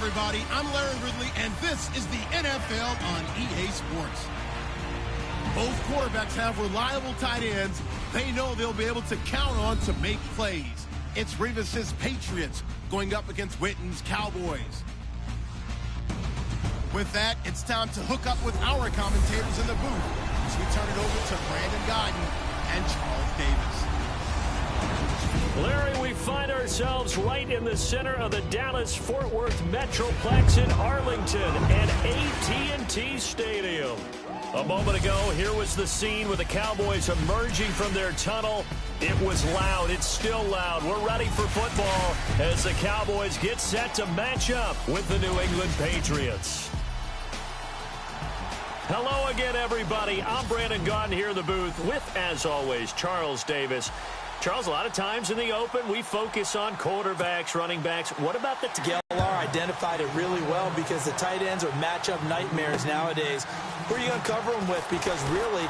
everybody. I'm Larry Ridley, and this is the NFL on EA Sports. Both quarterbacks have reliable tight ends they know they'll be able to count on to make plays. It's Revis's Patriots going up against Witten's Cowboys. With that, it's time to hook up with our commentators in the booth as we turn it over to Brandon Godden and Charles Davis. Larry, we find ourselves right in the center of the Dallas-Fort Worth Metroplex in Arlington at AT&T Stadium. A moment ago, here was the scene with the Cowboys emerging from their tunnel. It was loud. It's still loud. We're ready for football as the Cowboys get set to match up with the New England Patriots. Hello again, everybody. I'm Brandon Gaudin here in the booth with, as always, Charles Davis. Charles, a lot of times in the open, we focus on quarterbacks, running backs. What about the... GLR identified it really well because the tight ends are matchup nightmares nowadays. Who are you going to cover them with? Because really,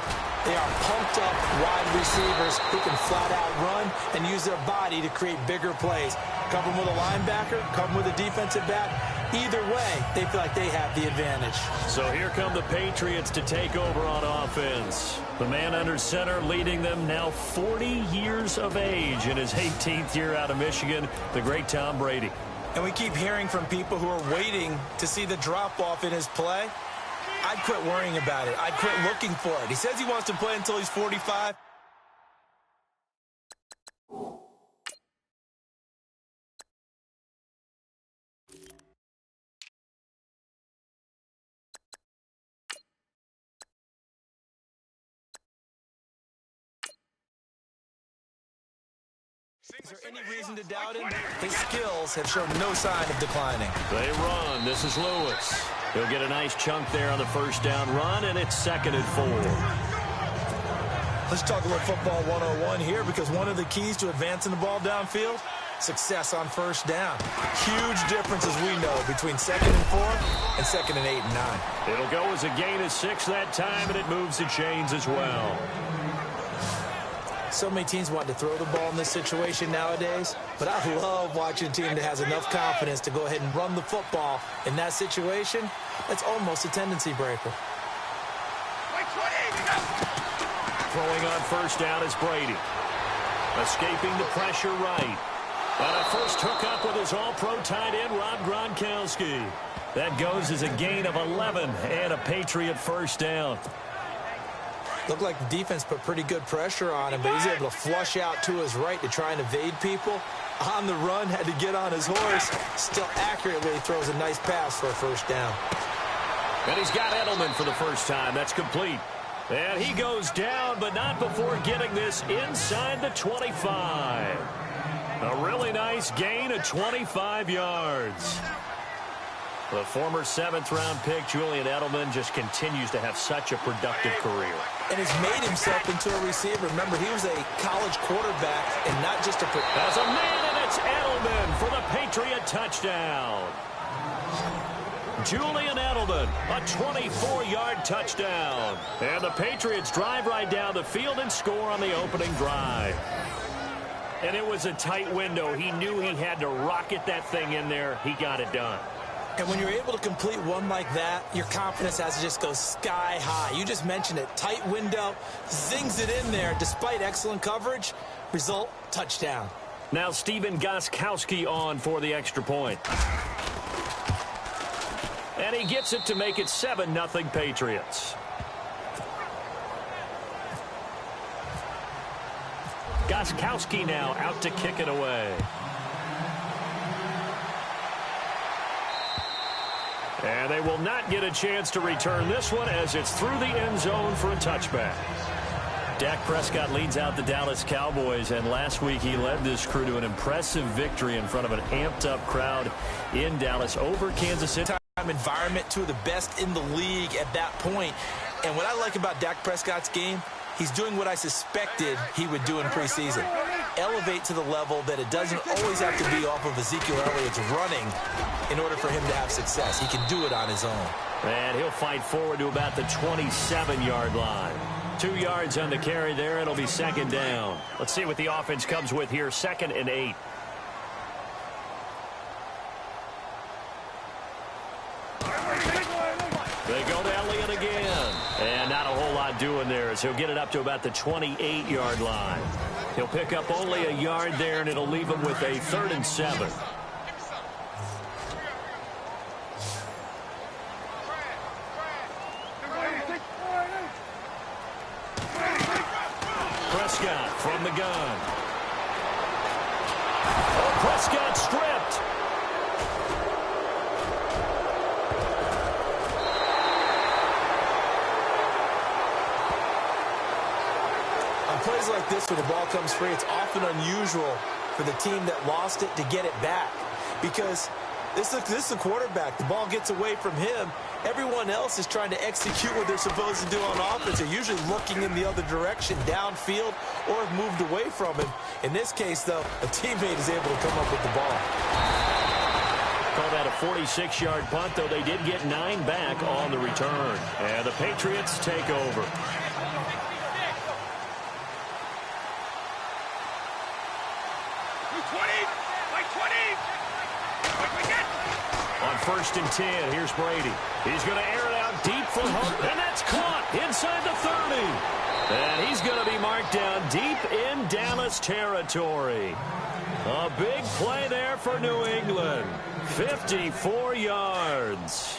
they are pumped up wide receivers who can flat out run and use their body to create bigger plays. Cover them with a linebacker, cover them with a defensive back. Either way, they feel like they have the advantage. So here come the Patriots to take over on offense. The man under center leading them now 40 years of age in his 18th year out of Michigan, the great Tom Brady. And we keep hearing from people who are waiting to see the drop-off in his play. I'd quit worrying about it. I'd quit looking for it. He says he wants to play until he's 45. Is there any reason to doubt him? His skills have shown no sign of declining. They run. This is Lewis. He'll get a nice chunk there on the first down run, and it's 2nd and 4. Let's talk a little football 101 here, because one of the keys to advancing the ball downfield, success on first down. Huge difference, as we know, between 2nd and 4 and 2nd and 8 and 9. It'll go as a gain of 6 that time, and it moves the chains as well. So many teams want to throw the ball in this situation nowadays, but I love watching a team that has enough confidence to go ahead and run the football in that situation. That's almost a tendency breaker. Throwing on first down is Brady. Escaping the pressure right. And a first hookup with his all-pro tight end, Rob Gronkowski. That goes as a gain of 11 and a Patriot first down. Looked like the defense put pretty good pressure on him, but he's able to flush out to his right to try and evade people. On the run, had to get on his horse. Still accurately throws a nice pass for a first down. And he's got Edelman for the first time. That's complete. And he goes down, but not before getting this inside the 25. A really nice gain of 25 yards. The former 7th-round pick, Julian Edelman, just continues to have such a productive career. And has made himself into a receiver. Remember, he was a college quarterback and not just a... As a man, and it's Edelman for the Patriot touchdown. Julian Edelman, a 24-yard touchdown. And the Patriots drive right down the field and score on the opening drive. And it was a tight window. He knew he had to rocket that thing in there. He got it done. And when you're able to complete one like that, your confidence has to just go sky high. You just mentioned it. Tight window, zings it in there despite excellent coverage. Result, touchdown. Now Stephen Gostkowski on for the extra point. And he gets it to make it 7-0 Patriots. Gostkowski now out to kick it away. And they will not get a chance to return this one as it's through the end zone for a touchback. Dak Prescott leads out the Dallas Cowboys, and last week he led this crew to an impressive victory in front of an amped-up crowd in Dallas over Kansas City. Environment, two of the best in the league at that point. And what I like about Dak Prescott's game, he's doing what I suspected he would do in preseason. Elevate to the level that it doesn't always have to be off of Ezekiel Elliott's running in order for him to have success. He can do it on his own. And he'll fight forward to about the 27-yard line. 2 yards on the carry there. It'll be 2nd down. Let's see what the offense comes with here. 2nd and 8. doing there as he'll get it up to about the 28-yard line. He'll pick up only a yard there, and it'll leave him with a 3rd and 7. Prescott from the gun. Oh, Prescott stripped. On plays like this where the ball comes free, it's often unusual for the team that lost it to get it back, because this is the quarterback. The ball gets away from him. Everyone else is trying to execute what they're supposed to do on offense. They're usually looking in the other direction, downfield, or have moved away from him. In this case, though, a teammate is able to come up with the ball. Call that a 46-yard punt, though they did get 9 back on the return. And the Patriots take over. On 1st and 10, here's Brady. He's going to air it out deep for Hunt, and that's caught inside the 30. And he's going to be marked down deep in Dallas territory. A big play there for New England. 54 yards.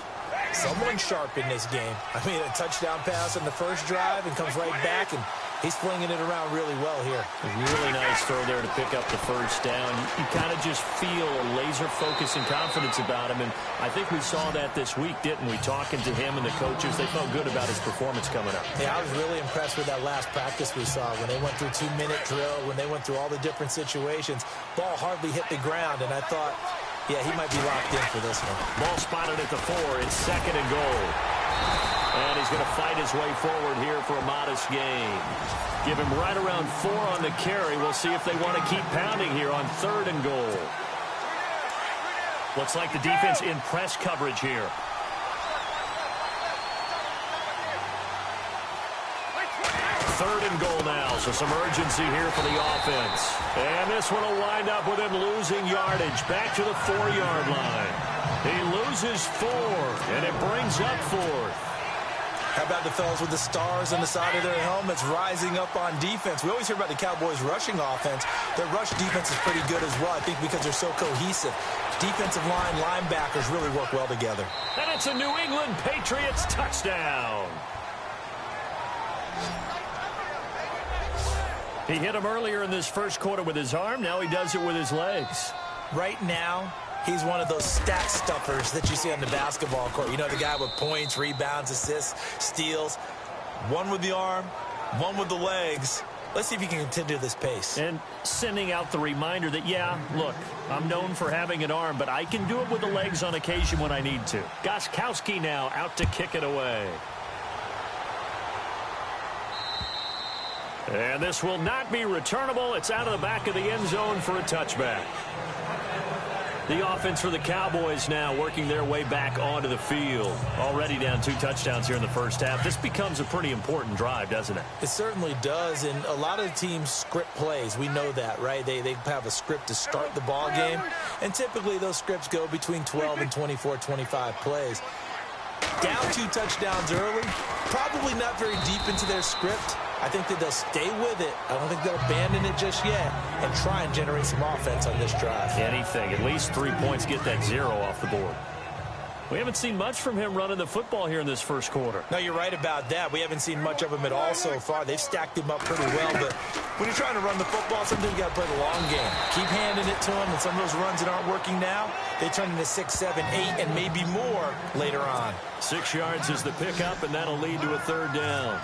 Someone sharp in this game. I mean, a touchdown pass on the first drive and comes right back, and he's flinging it around really well here. A really nice throw there to pick up the first down. You kind of just feel a laser focus and confidence about him, and I think we saw that this week, didn't we? Talking to him and the coaches, they felt good about his performance coming up. Yeah, I was really impressed with that last practice we saw when they went through 2-minute drill, when they went through all the different situations. Ball hardly hit the ground, and I thought, yeah, he might be locked in for this one. Ball spotted at the 4. It's 2nd and goal. And he's going to fight his way forward here for a modest gain. Give him right around 4 on the carry. We'll see if they want to keep pounding here on 3rd and goal. Looks like the defense in press coverage here. Third and goal now, so some urgency here for the offense. And this one will wind up with him losing yardage back to the 4-yard line. He loses 4, and it brings up 4th. How about the fellas with the stars on the side of their helmets rising up on defense? We always hear about the Cowboys' rushing offense. Their rush defense is pretty good as well, I think, because they're so cohesive. Defensive line, linebackers really work well together. And it's a New England Patriots touchdown. He hit him earlier in this first quarter with his arm. Now he does it with his legs. Right now, he's one of those stat stuffers that you see on the basketball court. You know, the guy with points, rebounds, assists, steals. One with the arm, one with the legs. Let's see if he can continue this pace. And sending out the reminder that, yeah, look, I'm known for having an arm, but I can do it with the legs on occasion when I need to. Gostkowski now out to kick it away. And this will not be returnable. It's out of the back of the end zone for a touchback. The offense for the Cowboys now working their way back onto the field. Already down 2 touchdowns here in the first half. This becomes a pretty important drive, doesn't it? It certainly does, and a lot of teams script plays. We know that, right? They have a script to start the ball game, and typically those scripts go between 12 and 24, 25 plays. Down 2 touchdowns early, probably not very deep into their script. I think that they'll stay with it. I don't think they'll abandon it just yet and try and generate some offense on this drive. Anything. At least 3 points, get that 0 off the board. We haven't seen much from him running the football here in this first quarter. No, you're right about that. We haven't seen much of him at all so far. They've stacked him up pretty well, but when you're trying to run the football, sometimes you got to play the long game. Keep handing it to him, and some of those runs that aren't working now, they turn into 6, 7, 8, and maybe more later on. 6 yards is the pickup, and that'll lead to a 3rd down.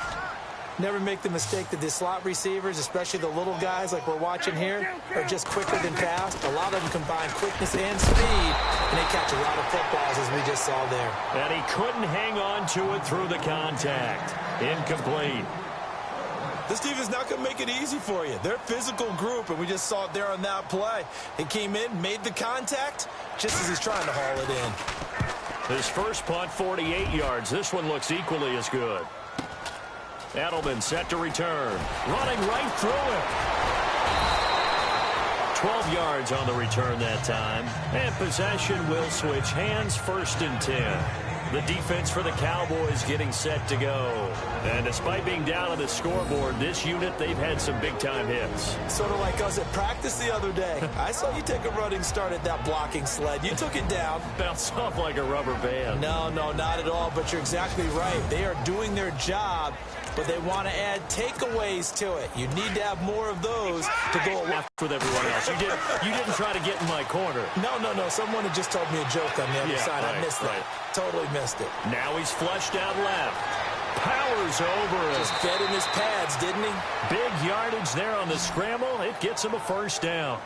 Never make the mistake that the slot receivers, especially the little guys like we're watching here, are just quicker than fast. A lot of them combine quickness and speed, and they catch a lot of footballs, as we just saw there. And he couldn't hang on to it through the contact. Incomplete. This defense is not going to make it easy for you. They're a physical group, and we just saw it there on that play. He came in, made the contact, just as he's trying to haul it in. His first punt, 48 yards. This one looks equally as good. Edelman set to return. Running right through it. 12 yards on the return that time. And possession will switch hands, 1st and 10. The defense for the Cowboys getting set to go. And despite being down on the scoreboard, this unit, they've had some big-time hits. Sort of like us at practice the other day. I saw you take a running start at that blocking sled. You took it down. Bounced off like a rubber band. No, not at all, but you're exactly right. They are doing their job, but they want to add takeaways to it. You need to have more of those to go along with everyone else. You didn't try to get in my corner. No. Someone had just told me a joke on the other side. Right, I missed that. Totally missed it. Now he's flushed out left. Powers over it. Just fed in his pads, didn't he? Big yardage there on the scramble. It gets him a first down.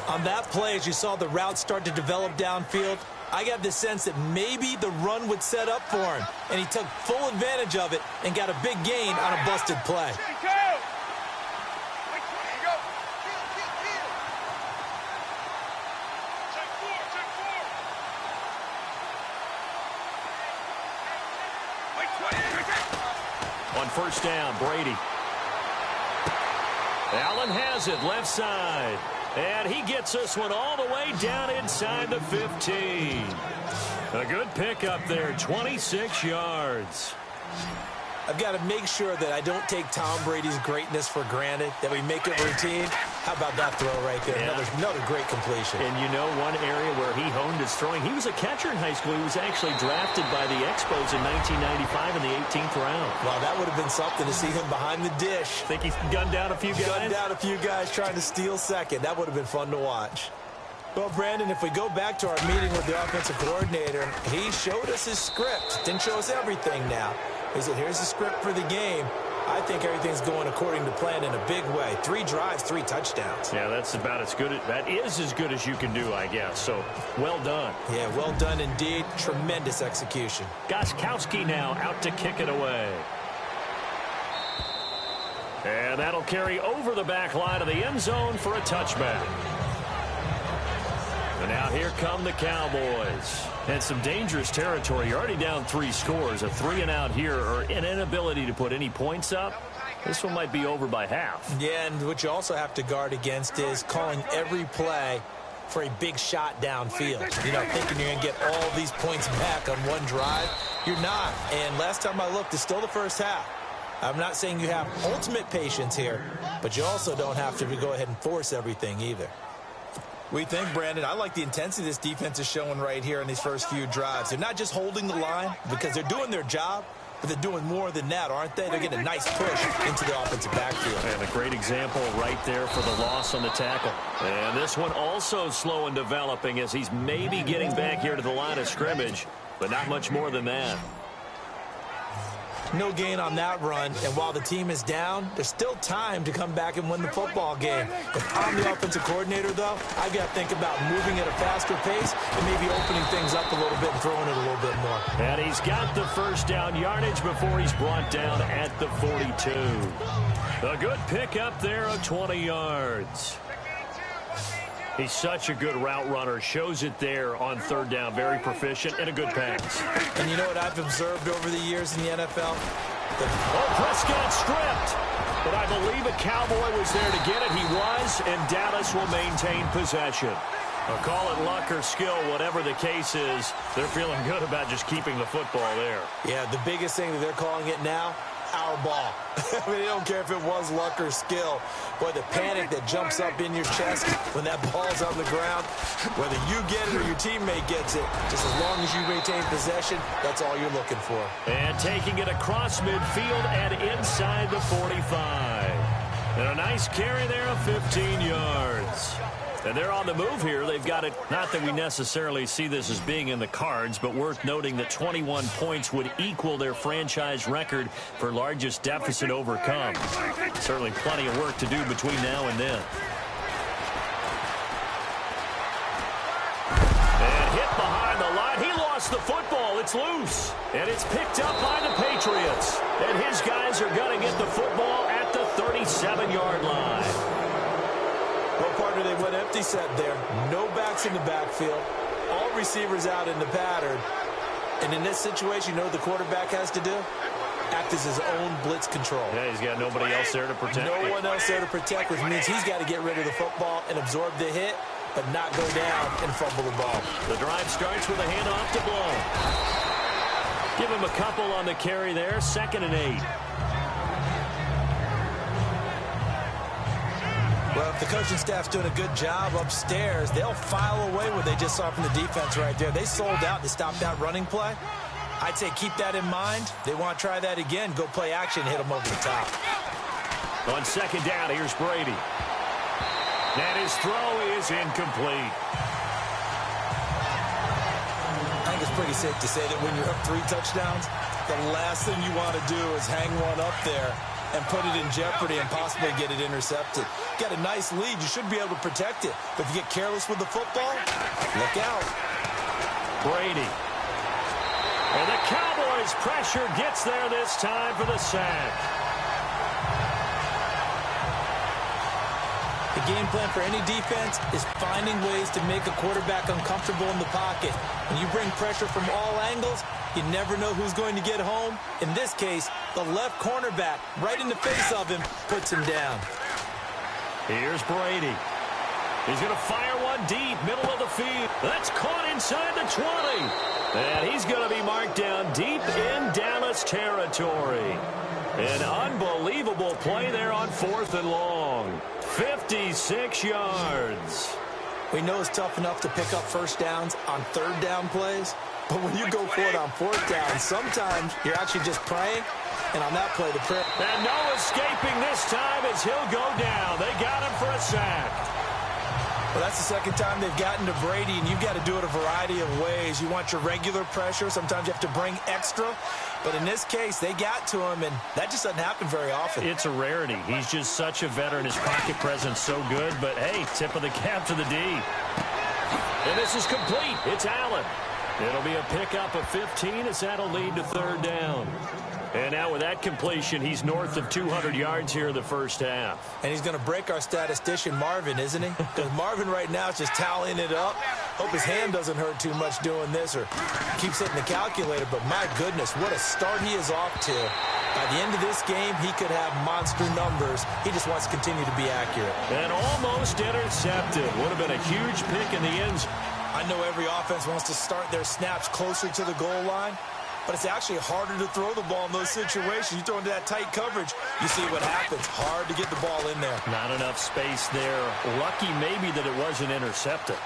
On that play, as you saw the route start to develop downfield, I got the sense that maybe the run would set up for him, and he took full advantage of it and got a big gain on a busted play. On first down, Brady. Allen has it, left side. And he gets this one all the way down inside the 15. A good pickup there, 26 yards. I've got to make sure that I don't take Tom Brady's greatness for granted, that we make it routine. How about that throw right there? Yeah. Another great completion. And you know one area where he honed his throwing, he was a catcher in high school. He was actually drafted by the Expos in 1995 in the 18th round. Wow, that would have been something to see him behind the dish. Think he's gunned down a few guys? Gunned down a few guys trying to steal second. That would have been fun to watch. Well, Brandon, if we go back to our meeting with the offensive coordinator, he showed us his script. Didn't show us everything now. He said, here's the script for the game. I think everything's going according to plan in a big way. 3 drives, 3 touchdowns. Yeah, that's about as good. That is as good as you can do, I guess. So, well done. Yeah, well done indeed. Tremendous execution. Gostkowski now out to kick it away. And that'll carry over the back line of the end zone for a touchback. And now here come the Cowboys. And some dangerous territory. You're already down 3 scores. A 3-and-out here, or an inability to put any points up. This one might be over by half. Yeah, and what you also have to guard against is calling every play for a big shot downfield. You know, thinking you're going to get all these points back on one drive. You're not. And last time I looked, it's still the first half. I'm not saying you have ultimate patience here, but you also don't have to go ahead and force everything either. We think, Brandon, I like the intensity this defense is showing right here in these first few drives. They're not just holding the line because they're doing their job, but they're doing more than that, aren't they? They're getting a nice push into the offensive backfield. And a great example right there for the loss on the tackle. And this one also slow in developing as he's maybe getting back here to the line of scrimmage, but not much more than that. No gain on that run, and while the team is down, there's still time to come back and win the football game. If I'm the offensive coordinator, though, I've got to think about moving at a faster pace and maybe opening things up a little bit and throwing it a little bit more. And he's got the first down yardage before he's brought down at the 42. A good pickup there of 20 yards. He's such a good route runner. Shows it there on third down. Very proficient and a good pass. And you know what I've observed over the years in the NFL? Prescott stripped. But I believe a Cowboy was there to get it. He was, and Dallas will maintain possession. I'll call it luck or skill, whatever the case is. They're feeling good about just keeping the football there. Yeah, the biggest thing that they're calling it now, our ball. I mean, they don't care if it was luck or skill. Boy, the panic that jumps up in your chest when that ball's on the ground, whether you get it or your teammate gets it, just as long as you maintain possession, that's all you're looking for. And taking it across midfield and inside the 45. And a nice carry there of 15 yards. And they're on the move here. They've got it. Not that we necessarily see this as being in the cards, but worth noting that 21 points would equal their franchise record for largest deficit overcome. Certainly plenty of work to do between now and then. And hit behind the line. He lost the football. It's loose. And it's picked up by the Patriots. And his guys are going to get the football at the 37-yard line. Well, partner, they went empty set there. No backs in the backfield. All receivers out in the pattern. And in this situation, you know what the quarterback has to do? Act as his own blitz control. Yeah, he's got nobody else there to protect. No one else there to protect, which means he's got to get rid of the football and absorb the hit, but not go down and fumble the ball. The drive starts with a handoff to Blow. Give him a couple on the carry there. 2nd and 8. Well, if the coaching staff's doing a good job upstairs, they'll file away what they just saw from the defense right there. They sold out to stop that running play. I'd say keep that in mind. They want to try that again. Go play action, hit them over the top. On 2nd down, here's Brady. And his throw is incomplete. I think it's pretty safe to say that when you're up 3 touchdowns, the last thing you want to do is hang one up there and put it in jeopardy and possibly get it intercepted. Got a nice lead. You should be able to protect it. But if you get careless with the football, look out. Brady. And the Cowboys' pressure gets there this time for the sack. The game plan for any defense is finding ways to make a quarterback uncomfortable in the pocket. When you bring pressure from all angles, you never know who's going to get home. In this case, the left cornerback, right in the face of him, puts him down. Here's Brady. He's going to fire one deep, middle of the field. That's caught inside the 20. And he's going to be marked down deep in Dallas territory. An unbelievable play there on 4th and long. 56 yards. We know it's tough enough to pick up first downs on 3rd down plays, but when you go for it on 4th down, sometimes you're actually just praying, and on that play, the prayer. And no escaping this time as he'll go down. They got him for a sack. Well, that's the 2nd time they've gotten to Brady, and you've got to do it a variety of ways. You want your regular pressure. Sometimes you have to bring extra. But in this case, they got to him, and that just doesn't happen very often. It's a rarity. He's just such a veteran. His pocket presence so good. But, hey, tip of the cap to the D. And this is complete. It's Allen. It'll be a pickup of 15 as that'll lead to 3rd down. And now with that completion, he's north of 200 yards here in the first half. And he's going to break our statistician, Marvin, isn't he? Because Marvin right now is just tallying it up. Hope his hand doesn't hurt too much doing this or keeps hitting the calculator. But my goodness, what a start he is off to. By the end of this game, he could have monster numbers. He just wants to continue to be accurate. And almost intercepted. Would have been a huge pick in the end zone. I know every offense wants to start their snaps closer to the goal line, but it's actually harder to throw the ball in those situations. You throw into that tight coverage, you see what happens. Hard to get the ball in there. Not enough space there. Lucky maybe that it wasn't intercepted.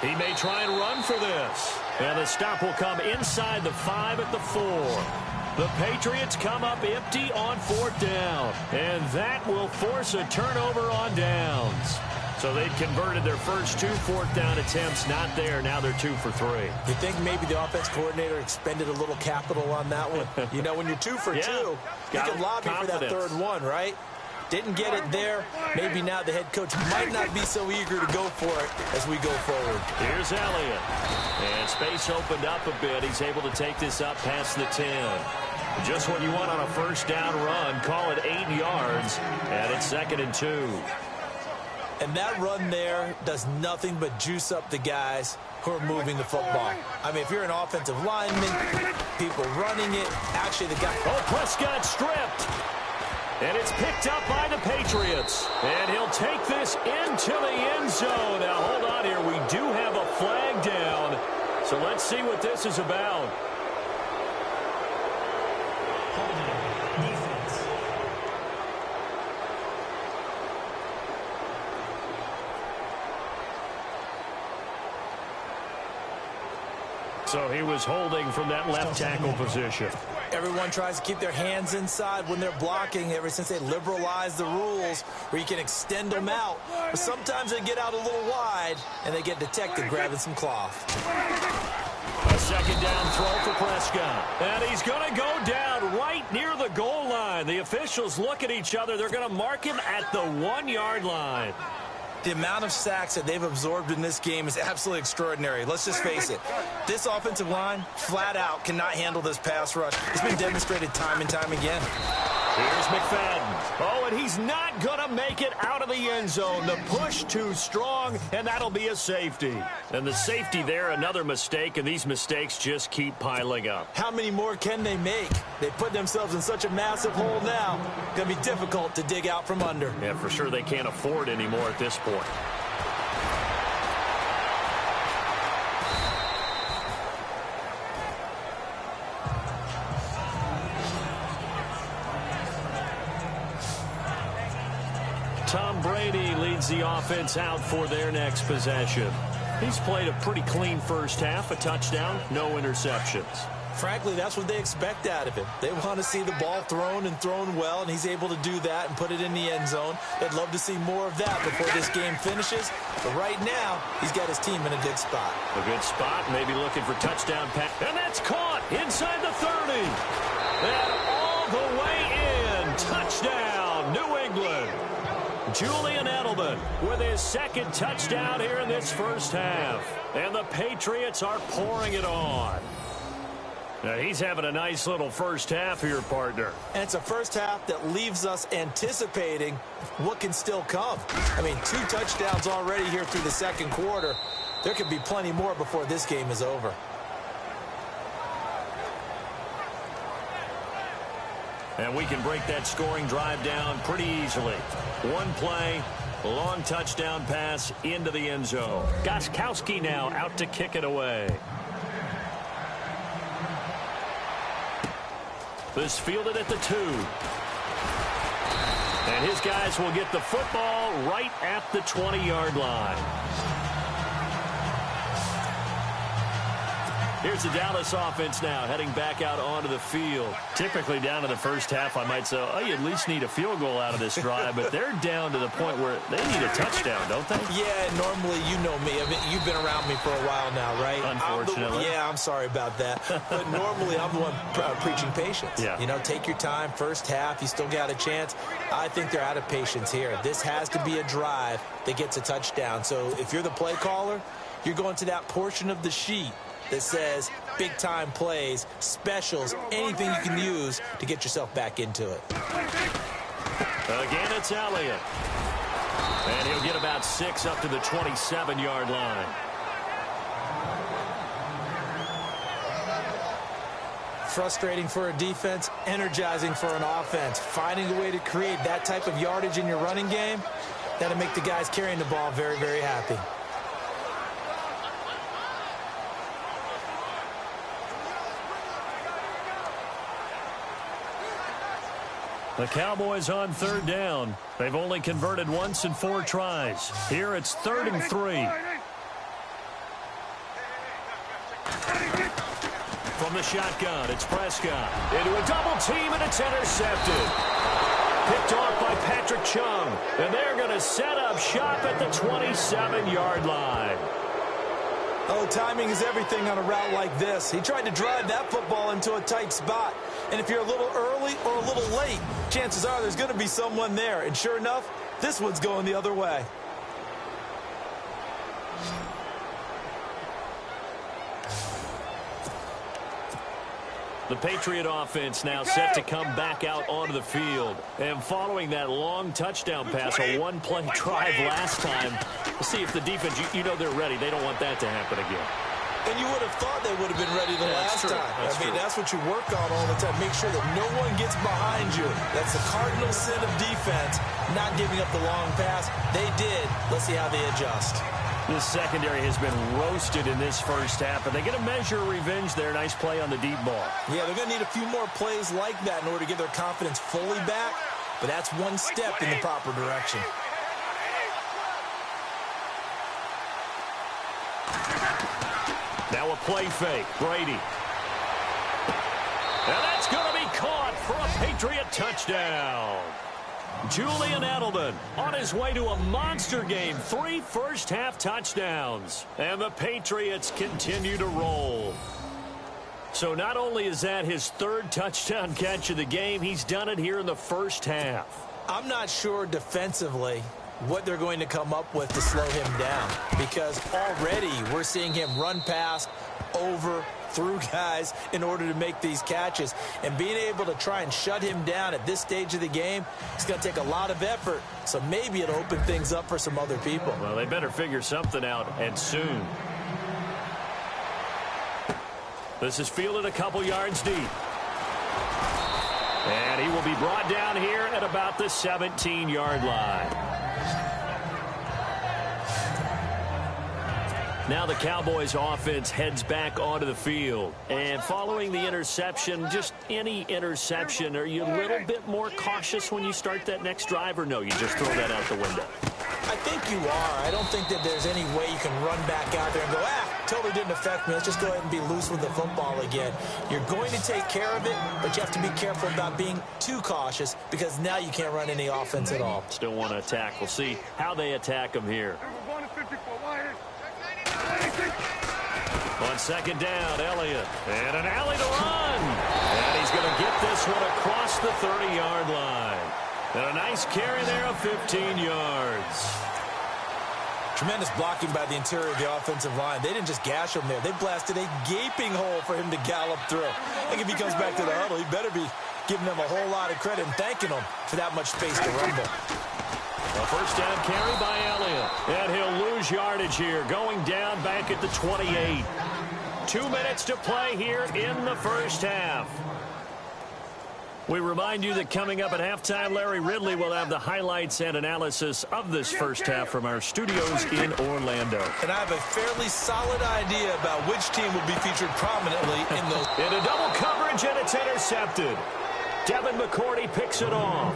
He may try and run for this. And the stop will come inside the 5 at the 4. The Patriots come up empty on 4th down. And that will force a turnover on downs. So they've converted their first 2 4th down attempts. Not there. Now they're 2 for 3. You think maybe the offense coordinator expended a little capital on that one? You know, when you're 2 for 2, you can lobby for that 3rd one, right? Didn't get it there. Maybe now the head coach might not be so eager to go for it as we go forward. Here's Elliott. And space opened up a bit. He's able to take this up past the 10. Just what you want on a first down run. Call it 8 yards. And it's 2nd and 2. And that run there does nothing but juice up the guys who are moving the football. I mean, if you're an offensive lineman, people running it, actually the guy. Oh, Prescott stripped. And it's picked up by the Patriots. And he'll take this into the end zone. Now, hold on here. We do have a flag down. So let's see what this is about. So he was holding from that left tackle position. Everyone tries to keep their hands inside when they're blocking ever since they liberalized the rules where you can extend them out. But sometimes they get out a little wide and they get detected grabbing some cloth. A 2nd down throw for Prescott. And he's going to go down right near the goal line. The officials look at each other. They're going to mark him at the 1-yard line. The amount of sacks that they've absorbed in this game is absolutely extraordinary. Let's just face it. This offensive line, flat out, cannot handle this pass rush. It's been demonstrated time and time again. Here's McFadden. Oh, and he's not going to make it out of the end zone. The push too strong, and that'll be a safety. And the safety there, another mistake, and these mistakes just keep piling up. How many more can they make? They put themselves in such a massive hole now. Going to be difficult to dig out from under. Yeah, for sure they can't afford anymore at this point. sends the offense out for their next possession. He's played a pretty clean first half, a touchdown, no interceptions. Frankly, that's what they expect out of him. They want to see the ball thrown and thrown well, and he's able to do that and put it in the end zone. They'd love to see more of that before this game finishes. But right now, he's got his team in a good spot. A good spot, maybe looking for touchdown pass. And that's caught inside the 30. And all the way in. Touchdown, New England. Julian Edelman with his second touchdown here in this first half. And the Patriots are pouring it on. Now, he's having a nice little first half here, partner. And it's a first half that leaves us anticipating what can still come. I mean, 2 touchdowns already here through the second quarter. There could be plenty more before this game is over. And we can break that scoring drive down pretty easily. One play, long touchdown pass into the end zone. Gostkowski now out to kick it away. This fielded at the 2. And his guys will get the football right at the 20-yard line. Here's the Dallas offense now heading back out onto the field. Typically down to the first half, I might say, oh, you at least need a field goal out of this drive. But they're down to the point where they need a touchdown, don't they? Yeah, normally you know me. I mean, you've been around me for a while now, right? Unfortunately. I'm sorry about that. But normally I'm the one preaching patience. Yeah. You know, take your time. First half, you still got a chance. I think they're out of patience here. This has to be a drive that gets a touchdown. So if you're the play caller, you're going to that portion of the sheet that says big-time plays, specials, anything you can use to get yourself back into it. Again, it's Elliott. And he'll get about 6 up to the 27-yard line. Frustrating for a defense, energizing for an offense. Finding a way to create that type of yardage in your running game, that'll make the guys carrying the ball very, very happy. The Cowboys on third down. They've only converted once in 4 tries. Here it's 3rd and 3. From the shotgun, it's Prescott. Into a double team, and it's intercepted. Picked off by Patrick Chung. And they're going to set up shop at the 27-yard line. Oh, timing is everything on a route like this. He tried to drive that football into a tight spot. And if you're a little early or a little late, chances are there's going to be someone there. And sure enough, this one's going the other way. The Patriot offense now set to come back out onto the field. And following that long touchdown pass, a one-play drive last time, we'll see if the defense, you know they're ready. They don't want that to happen again. And you would have thought they would have been ready the last time. I mean, that's what you work on all the time. Make sure that no one gets behind you. That's the cardinal sin of defense, not giving up the long pass. They did. Let's see how they adjust. This secondary has been roasted in this first half, and they get a measure of revenge there. Nice play on the deep ball. Yeah, they're going to need a few more plays like that in order to get their confidence fully back, but that's one step in the proper direction. Now a play fake. Brady. And that's going to be caught for a Patriot touchdown. Julian Edelman on his way to a monster game. 3 first-half touchdowns. And the Patriots continue to roll. So not only is that his 3rd touchdown catch of the game, he's done it here in the first half. I'm not sure defensively what they're going to come up with to slow him down, because already we're seeing him run past, over, through guys in order to make these catches. And being able to try and shut him down at this stage of the game, it's going to take a lot of effort. So maybe it'll open things up for some other people. Well, they better figure something out, and soon. This is fielded a couple yards deep. And he will be brought down here at about the 17-yard line. Now the Cowboys offense heads back onto the field. And following the interception, just any interception, are you a little bit more cautious when you start that next drive, or no, you just throw that out the window? I think you are. I don't think that there's any way you can run back out there and go, totally didn't affect me. Let's just go ahead and be loose with the football again. You're going to take care of it, but you have to be careful about being too cautious because now you can't run any offense at all. Still want to attack. We'll see how they attack him here. On second down, Elliott. And an alley to run. And he's going to get this one across the 30-yard line. And a nice carry there of 15 yards. Tremendous blocking by the interior of the offensive line. They didn't just gash him there. They blasted a gaping hole for him to gallop through. I think if he comes back to the huddle, he better be giving them a whole lot of credit and thanking them for that much space to rumble. A first down carry by Elliott. And he'll lose yardage here, going down back at the 28. 2 minutes to play here in the first half. We remind you that coming up at halftime, Larry Ridley will have the highlights and analysis of this first half from our studios in Orlando. And I have a fairly solid idea about which team will be featured prominently in those. Into double coverage, and it's intercepted. Devin McCourty picks it off.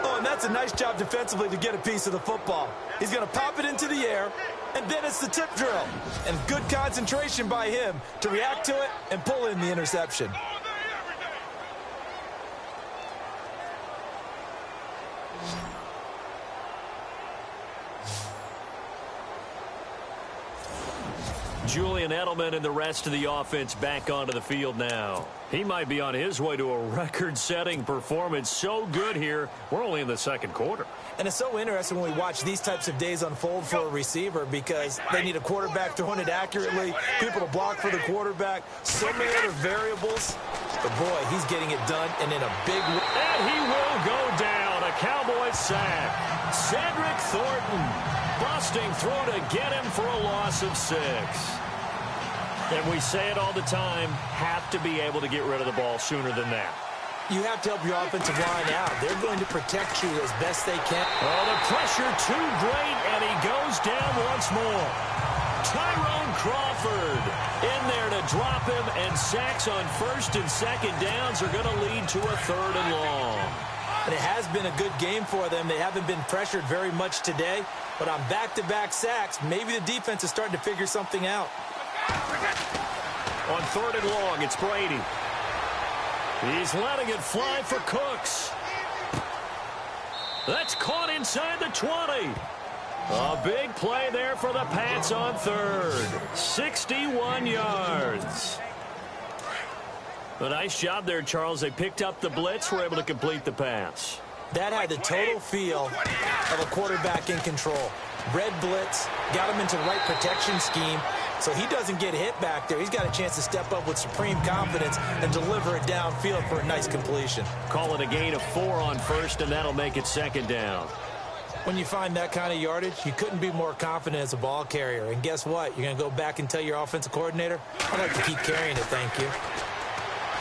Oh, and that's a nice job defensively to get a piece of the football. He's going to pop it into the air, and then it's the tip drill. And good concentration by him to react to it and pull in the interception. Julian Edelman and the rest of the offense back onto the field now. He might be on his way to a record-setting performance. So good here. We're only in the second quarter. And it's so interesting when we watch these types of days unfold for a receiver because they need a quarterback throwing it accurately, people to block for the quarterback, so many other variables. But, boy, he's getting it done and in a big way. And he will go down. A Cowboys sack. Cedric Thornton busting through to get him for a loss of 6. And we say it all the time, have to be able to get rid of the ball sooner than that. You have to help your offensive line out. They're going to protect you as best they can. Oh, the pressure too great, and he goes down once more. Tyrone Crawford in there to drop him, and sacks on first and second downs are going to lead to a 3rd and long. And it has been a good game for them. They haven't been pressured very much today, but on back-to-back sacks, maybe the defense is starting to figure something out. On 3rd and long, it's Brady. He's letting it fly for Cooks. That's caught inside the 20. A big play there for the Pats on 3rd. 61 yards. A nice job there, Charles. They picked up the blitz, were able to complete the pass. That had the total feel of a quarterback in control. Red blitz, got him into the right protection scheme, so he doesn't get hit back there. He's got a chance to step up with supreme confidence and deliver it downfield for a nice completion. Call it a gain of 4 on first, and that'll make it 2nd down. When you find that kind of yardage, you couldn't be more confident as a ball carrier. And guess what? You're going to go back and tell your offensive coordinator, I'd like to keep carrying it, thank you.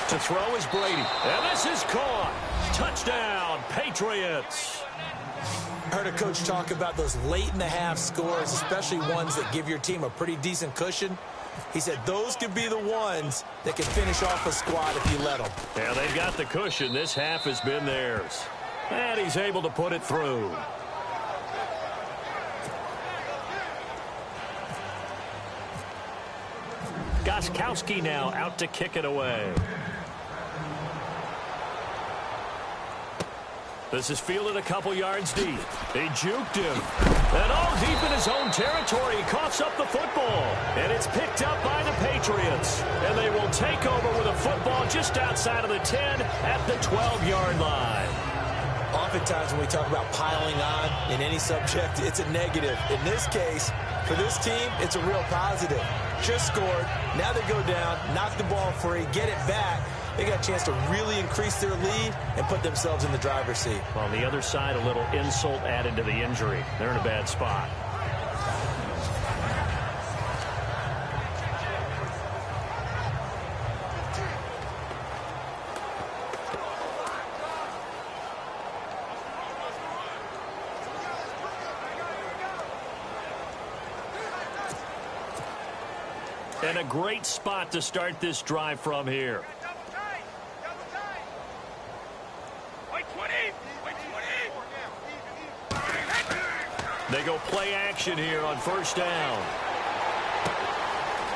To throw is Brady. And this is caught. Touchdown, Patriots. I heard a coach talk about those late-in-the-half scores, especially ones that give your team a pretty decent cushion. He said those could be the ones that can finish off a squad if you let them. Yeah, they've got the cushion. This half has been theirs. And he's able to put it through. Gostkowski now out to kick it away. This is fielded a couple yards deep. They juked him. And all deep in his own territory. He coughs up the football. And it's picked up by the Patriots. And they will take over with a football just outside of the 10 at the 12-yard line. Oftentimes when we talk about piling on in any subject, it's a negative. In this case, for this team, it's a real positive. Just scored. Now they go down, knock the ball free, get it back. They got a chance to really increase their lead and put themselves in the driver's seat. On the other side, a little insult added to the injury. They're in a bad spot. And a great spot to start this drive from here. They go play action here on first down.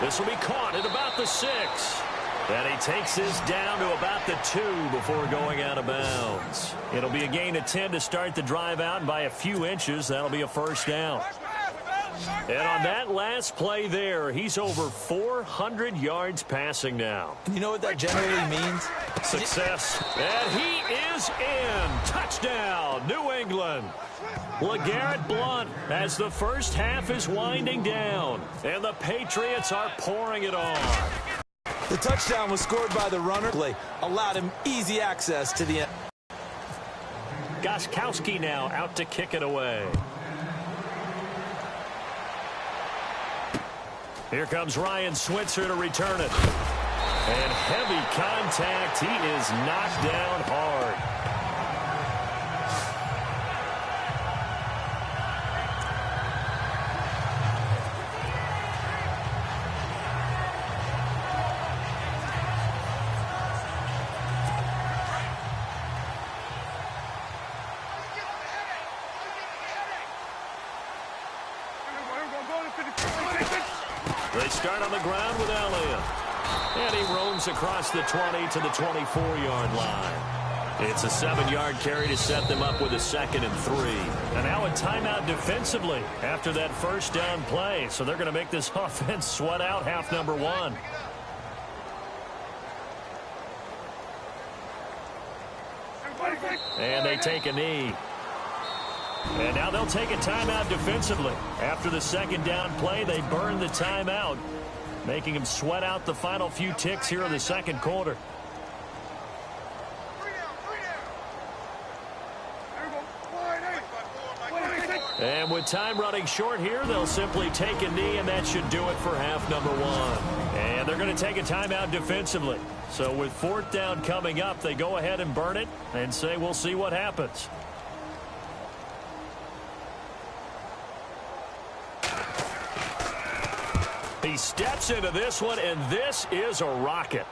This will be caught at about the 6. And he takes this down to about the 2 before going out of bounds. It'll be a gain of 10 to start the drive out, and by a few inches, that'll be a first down. And on that last play there, he's over 400 yards passing now. You know what that generally means? Success. And he is in. Touchdown, New England. LeGarrette Blount as the first half is winding down, and the Patriots are pouring it on. The touchdown was scored by the runner. Allowed him easy access to the end. Gostkowski now out to kick it away. Here comes Ryan Switzer to return it. And heavy contact. He is knocked down hard. They start on the ground with Elliott. And he roams across the 20 to the 24-yard line. It's a 7-yard carry to set them up with a 2nd and 3. And now a timeout defensively after that first down play. So they're going to make this offense sweat out half number 1. And they take a knee. And now they'll take a timeout defensively. After the 2nd down play, they burn the timeout, making them sweat out the final few ticks here in the 2nd quarter. And with time running short here, they'll simply take a knee, and that should do it for half number 1. And they're going to take a timeout defensively. So with 4th down coming up, they go ahead and burn it and say we'll see what happens. He steps into this one, and this is a rocket.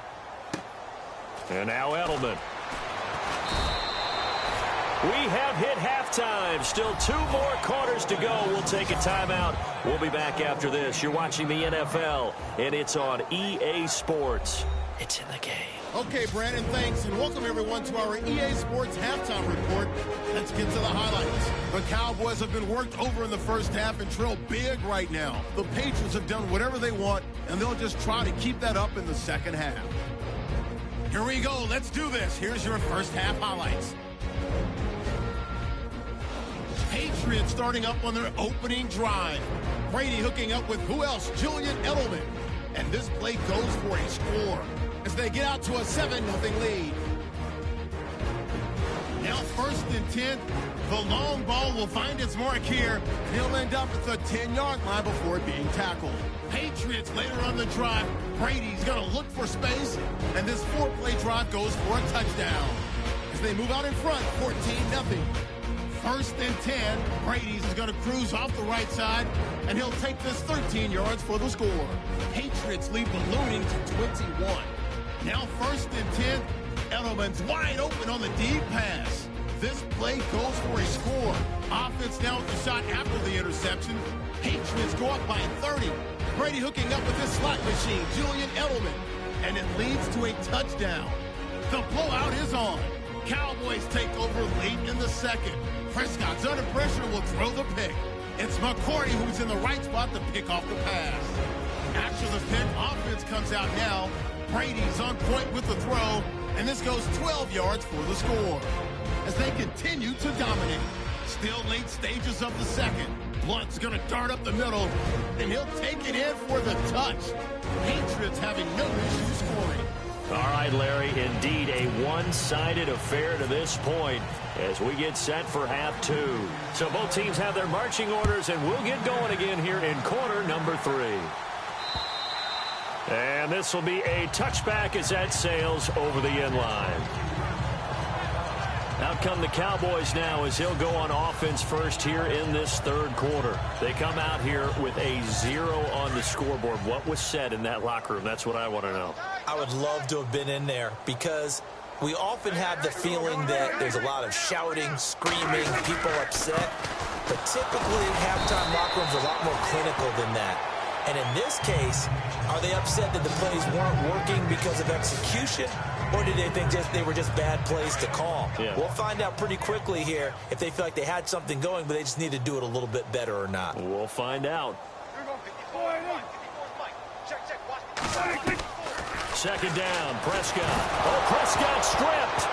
And now Edelman. We have hit halftime. Still 2 more quarters to go. We'll take a timeout. We'll be back after this. You're watching the NFL, and it's on EA Sports. It's in the game. Okay, Brandon, thanks, and welcome everyone to our EA Sports Halftime Report. Let's get to the highlights. The Cowboys have been worked over in the first half and trail big right now. The Patriots have done whatever they want, and they'll just try to keep that up in the second half. Here we go. Let's do this. Here's your first half highlights. Patriots starting up on their opening drive. Brady hooking up with who else? Julian Edelman. And this play goes for a score as they get out to a 7-0 lead. Now 1st and 10. The long ball will find its mark here. He'll end up at the 10-yard line before being tackled. Patriots later on the drive. Brady's going to look for space, and this 4-play drive goes for a touchdown. As they move out in front, 14-0. 1st and 10. Brady's is going to cruise off the right side, and he'll take this 13 yards for the score. Patriots lead ballooning to 21. Now 1st and 10. Edelman's wide open on the deep pass. This play goes for a score. Offense now with the shot after the interception. Patriots go up by 30. Brady hooking up with this slot machine, Julian Edelman, and it leads to a touchdown. The blowout is on. Cowboys take over late in the 2nd. Prescott's under pressure, will throw the pick. It's McCourty who's in the right spot to pick off the pass. After the pick, offense comes out now. Brady's on point with the throw, and this goes 12 yards for the score. As they continue to dominate. Still late stages of the 2nd. Blunt's going to dart up the middle, and he'll take it in for the touch. Patriots having no issue scoring. All right, Larry, indeed a one-sided affair to this point as we get set for half 2. So both teams have their marching orders, and we'll get going again here in quarter number 3. And this will be a touchback as that sails over the end line. Out come the Cowboys now as he'll go on offense first here in this 3rd quarter. They come out here with a 0 on the scoreboard. What was said in that locker room? That's what I want to know. I would love to have been in there because we often have the feeling that there's a lot of shouting, screaming, people upset. But typically, halftime locker rooms are a lot more clinical than that. And in this case, are they upset that the plays weren't working because of execution, or did they think they were just bad plays to call? Yeah. We'll find out pretty quickly here if they feel like they had something going, but they just need to do it a little bit better or not. We'll find out. Second down, Prescott. Oh, Prescott stripped.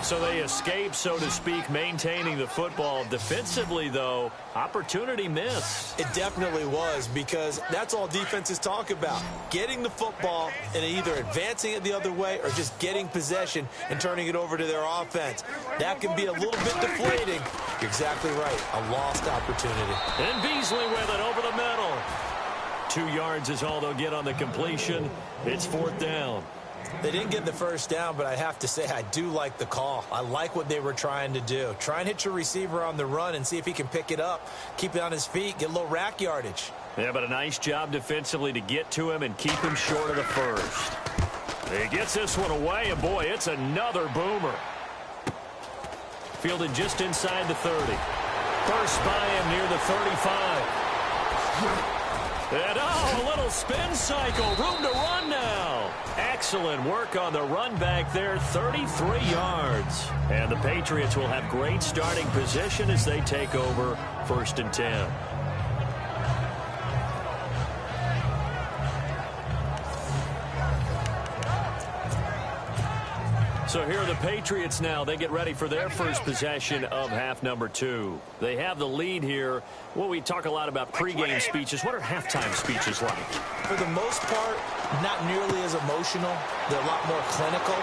So they escape, so to speak, maintaining the football. Defensively, though, opportunity missed. It definitely was, because that's all defenses talk about. Getting the football and either advancing it the other way or just getting possession and turning it over to their offense. That can be a little bit deflating. You're exactly right. A lost opportunity. And Beasley with it over the middle. 2 yards is all they'll get on the completion. It's 4th down. They didn't get the first down, but I have to say I do like the call. I like what they were trying to do. Try and hit your receiver on the run and see if he can pick it up, keep it on his feet, get a little rack yardage. Yeah, but a nice job defensively to get to him and keep him short of the first. He gets this one away, and boy, it's another boomer. Fielded just inside the 30. First by him near the 35. And oh, a little spin cycle. Room to run now. Excellent work on the run back there. 33 yards. And the Patriots will have great starting position as they take over 1st and 10. So here are the Patriots now. They get ready for their first possession of half number 2. They have the lead here. Well, we talk a lot about pregame speeches. What are halftime speeches like? For the most part, not nearly as emotional. They're a lot more clinical.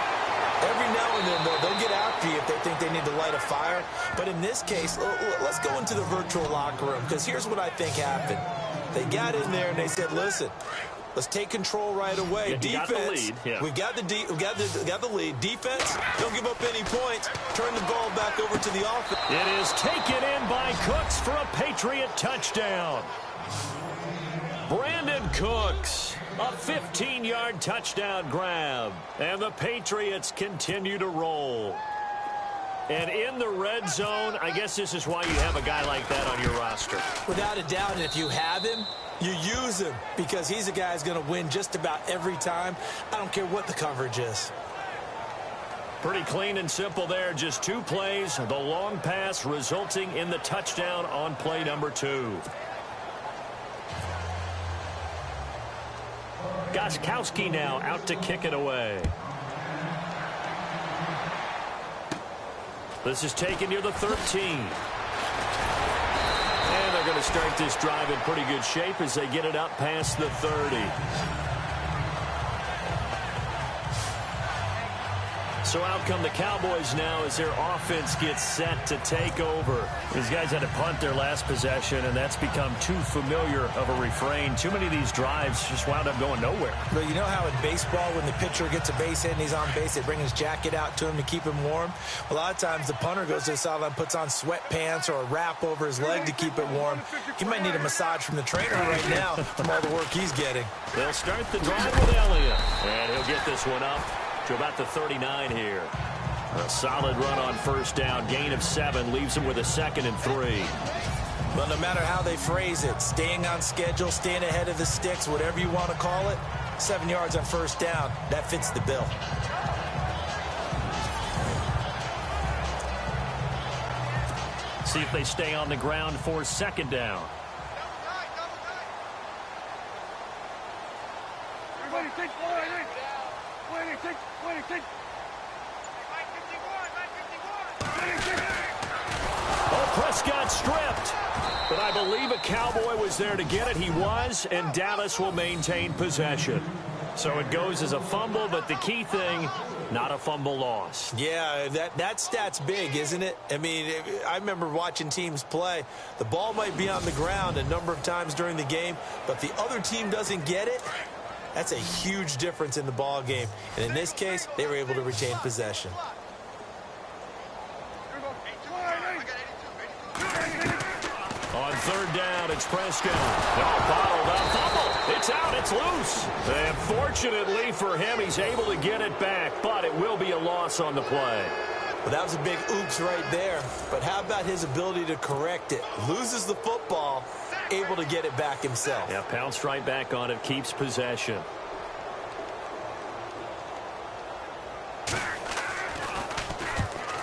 Every now and then, though, they'll get after you if they think they need to light a fire. But in this case, let's go into the virtual locker room, because here's what I think happened. They got in there and they said, listen, let's take control right away. Yeah, Defense, we've got the lead. Defense, don't give up any points. Turn the ball back over to the offense. It is taken in by Cooks for a Patriot touchdown. Brandon Cooks, a 15-yard touchdown grab. And the Patriots continue to roll. And in the red zone, I guess this is why you have a guy like that on your roster. Without a doubt, and if you have him, you use him, because he's a guy who's going to win just about every time. I don't care what the coverage is. Pretty clean and simple there. Just 2 plays. The long pass resulting in the touchdown on play number 2. Gostkowski now out to kick it away. This is taken near the 13. And they're going to start this drive in pretty good shape as they get it up past the 30. So out come the Cowboys now as their offense gets set to take over. These guys had to punt their last possession, and that's become too familiar of a refrain. Too many of these drives just wound up going nowhere. But you know how in baseball, when the pitcher gets a base hit and he's on base, they bring his jacket out to him to keep him warm? A lot of times the punter goes to the sideline, puts on sweatpants or a wrap over his leg to keep it warm. He might need a massage from the trainer right now from all the work he's getting. They'll start the drive with Elliott, and he'll get this one up to about the 39 here. A solid run on first down. Gain of 7 leaves him with a 2nd and 3. But no matter how they phrase it, staying on schedule, staying ahead of the sticks, whatever you want to call it, 7 yards on first down, that fits the bill. See if they stay on the ground for 2nd down. Everybody take Oh, Prescott stripped. But I believe a Cowboy was there to get it. He was, and Dallas will maintain possession. So it goes as a fumble, but the key thing, not a fumble loss. Yeah, that stat's big, isn't it? I mean, I remember watching teams play. The ball might be on the ground a number of times during the game, but the other team doesn't get it. That's a huge difference in the ball game. And in this case, they were able to retain possession. On 3rd down, it's Prescott. Oh, bottled up. Fumble. It's out. It's loose. And fortunately for him, he's able to get it back, but it will be a loss on the play. Well, that was a big oops right there. But how about his ability to correct it? Loses the football, able to get it back himself. Yeah, pounced right back on it, keeps possession.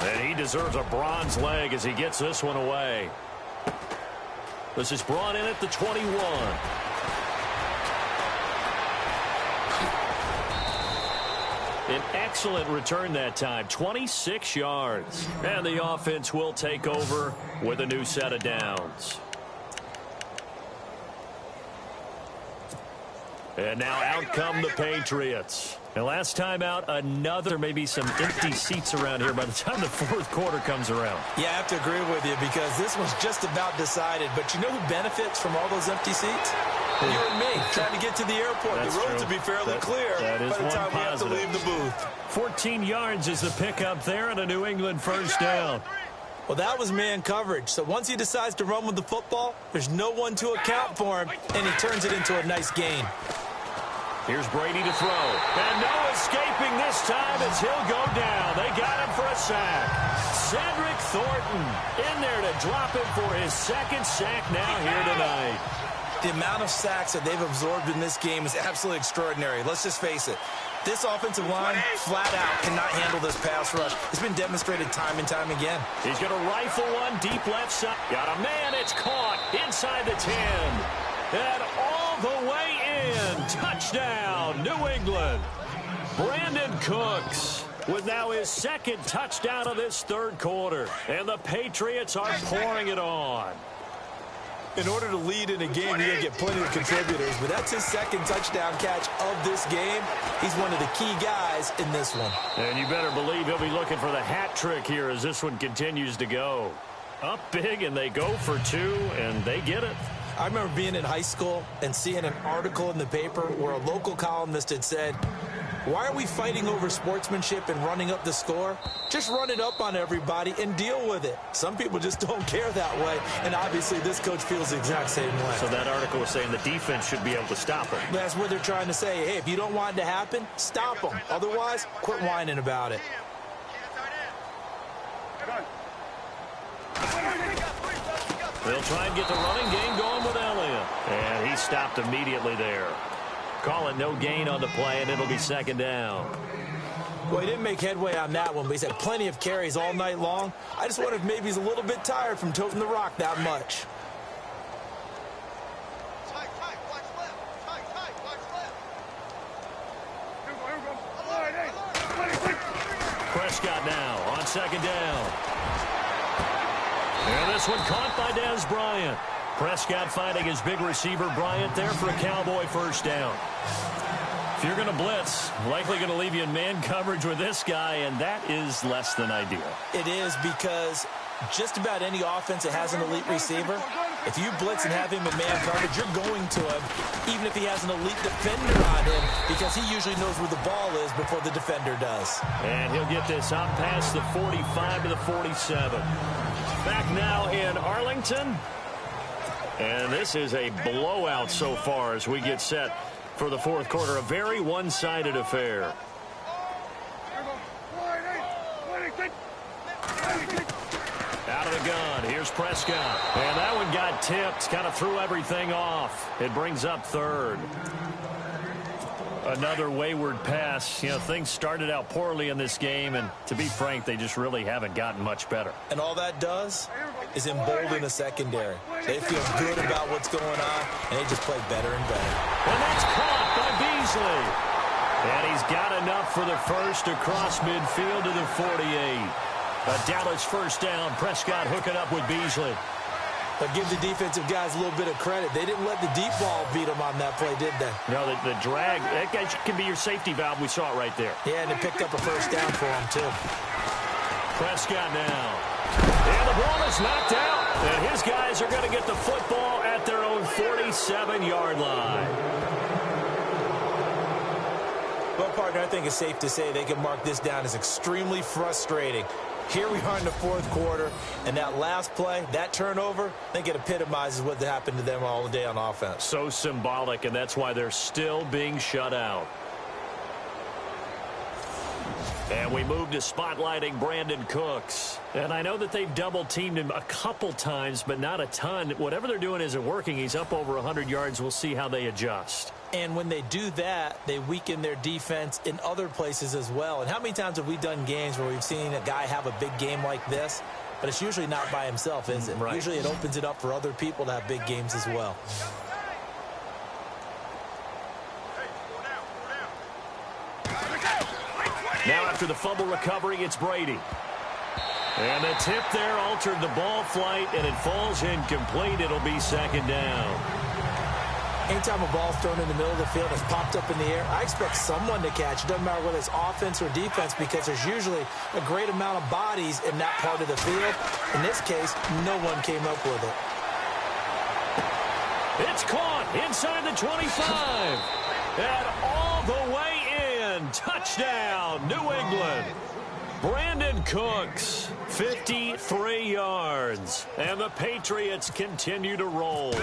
And he deserves a bronze leg as he gets this one away. This is brought in at the 21. An excellent return that time, 26 yards. And the offense will take over with a new set of downs. And now out come the Patriots. And last time out, another maybe some empty seats around here by the time the fourth quarter comes around. Yeah, I have to agree with you because this one's just about decided. But you know who benefits from all those empty seats? You and me, trying to get to the airport. That's the roads true. will be fairly clear that is by the time we have to positive. leave the booth. 14 yards is the pickup there and a New England first down. Well, that was man coverage. So once he decides to run with the football, there's no one to account for him, and he turns it into a nice gain. Here's Brady to throw. And no escaping this time as he'll go down. They got him for a sack. Cedric Thornton in there to drop him for his second sack now here tonight. The amount of sacks that they've absorbed in this game is absolutely extraordinary. Let's just face it. This offensive line, flat out, cannot handle this pass rush. It's been demonstrated time and time again. He's going to rifle one deep left side. Got a man. It's caught inside the 10. And all the way in. Touchdown, New England. Brandon Cooks with now his second touchdown of this third quarter. And the Patriots are pouring it on. In order to lead in a game, you're going to get plenty of contributors, but that's his second touchdown catch of this game. He's one of the key guys in this one. And you better believe he'll be looking for the hat trick here as this one continues to go. Up big, and they go for two, and they get it. I remember being in high school and seeing an article in the paper where a local columnist had said, why are we fighting over sportsmanship and running up the score? Just run it up on everybody and deal with it. Some people just don't care that way, and obviously this coach feels the exact same way. So that article was saying the defense should be able to stop him. That's what they're trying to say. Hey, if you don't want it to happen, stop them. Otherwise, quit whining about it. They'll try and get the running game going with Elliott. And he stopped immediately there. Call it no gain on the play, and it'll be second down. Well, he didn't make headway on that one, but he's had plenty of carries all night long. I just wonder if maybe he's a little bit tired from toting the rock that much. Prescott now on second down. And this one caught by Dez Bryant. Prescott finding his big receiver Bryant there for a Cowboy first down. If you're going to blitz, likely going to leave you in man coverage with this guy, and that is less than ideal. It is because just about any offense that has an elite receiver, if you blitz and have him in man coverage, you're going to him, even if he has an elite defender on him, because he usually knows where the ball is before the defender does. And he'll get this up past the 45 to the 47. Back now in Arlington. And this is a blowout so far as we get set for the fourth quarter. A very one-sided affair. Out of the gun. Here's Prescott. And that one got tipped. Kind of threw everything off. It brings up third. Another wayward pass. You know, things started out poorly in this game, and to be frank, they just really haven't gotten much better. And all that does is embolden the secondary. They feel good about what's going on, and they just play better and better. And that's caught by Beasley. And he's got enough for the first across midfield to the 48. A Dallas first down. Prescott hooking up with Beasley. But give the defensive guys a little bit of credit. They didn't let the deep ball beat them on that play, did they? No, the drag, that guy can be your safety valve. We saw it right there. Yeah, and they picked up a first down for him, too. Prescott now. And the ball is knocked out. And his guys are going to get the football at their own 47-yard line. Well, partner, I think it's safe to say they can mark this down as extremely frustrating. Here we are in the fourth quarter, and that last play, that turnover, I think it epitomizes what happened to them all day on offense. So symbolic, and that's why they're still being shut out. And we move to spotlighting Brandon Cooks. And I know that they've double-teamed him a couple times, but not a ton. Whatever they're doing isn't working. He's up over 100 yards. We'll see how they adjust. And when they do that, they weaken their defense in other places as well. And how many times have we done games where we've seen a guy have a big game like this? But it's usually not by himself, is it? Right. Usually it opens it up for other people to have big games as well. Now after the fumble recovery, it's Brady. And the tip there altered the ball flight, and it falls incomplete. It'll be second down. Anytime a ball's thrown in the middle of the field and it's popped up in the air, I expect someone to catch. It doesn't matter whether it's offense or defense, because there's usually a great amount of bodies in that part of the field. In this case, no one came up with it. It's caught inside the 25. And all the way in. Touchdown, New England. Brandon Cooks, 53 yards. And the Patriots continue to roll.